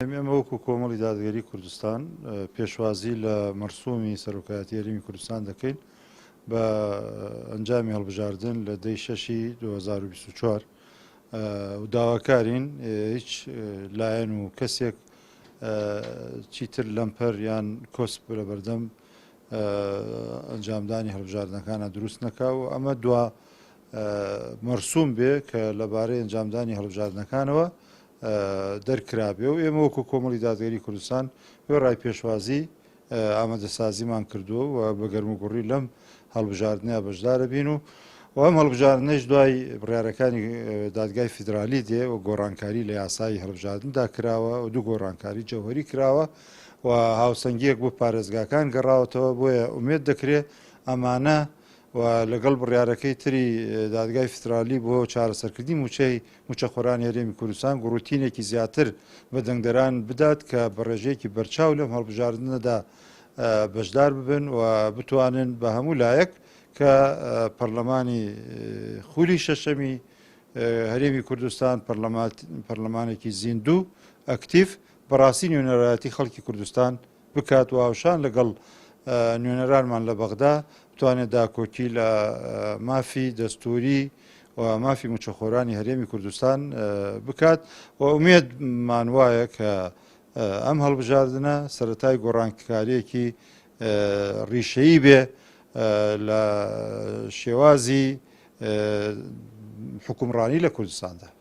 ئێمە وەکو کۆمەڵی دادگەری کوردستان پێشوازی لە مەرسومی سەرۆکایەتی هەرێمی کوردستان دەکەین بە ئەنجامی هەڵبژاردن لە دەی 6/2024 و داواکارین هیچ لایەن و کەسێک چیتر لەمپەر یان کۆسپ لە بەردەم ئەنجامدانی هەڵبژاردنەکانە دروست نەکاو و ئەمە دوا مەرسوم بێ کە لەبارەی ئەنجامدانی هەڵبژاردنەکانەوە دەرکرابێ و ئێمە وەکو کۆمەڵی دادگەری کوردستان ڕای پێشوازی ئامادەسازیمان کردووە و بە گەرموگوڕی لەم هەڵبژاردنە بەشدارە بین و ئەم هەڵبژاردنەش دوای بڕیارەکانی دادگای فیدرالی دێ و گۆڕانکاری لە یاسای هەڵبژاردندا کراوە و دوو گۆڕانکاری جەوهەری کراوە و هاوسەنگیەک بۆ پارێزگاکان گەڕاوەتەوە بۆیە ئومێد دەکرێت ئەمانە و لەگەڵ بڕیارەکەی تری دادگای فیدرالی بۆ چارەسەرکردنی موچەخۆرانی هەرێمی کوردستان گوڕوتینێکی زیاتر بە دەنگدەران بدات کە بە ڕێژەیەکی بەرچاو لەم هەڵبژاردنەدا بەشدار ببن و بتوانن بە هەموو لایەک کە پەرلەمانی خولی شەشەمی هەرێمی کوردستان پەرلەمانێکی زیندوو ئەکتیف بەڕاستی نوێنەرایەتی خەڵکی کوردستان بکات و هاوشان لەگەڵ نوێنەرانمان لە بەغدا بتوانێت داکۆکی لە مافی دەستوری و مافی موچەخۆرانی هەرێمی کوردستان بکات و ئومێدمان وایە کە ئەم هەڵبژاردنە سەرەتای گۆڕانکاریەکی ڕیشەیی بێ لە شێوازی حکومڕانی لە کوردستاندا.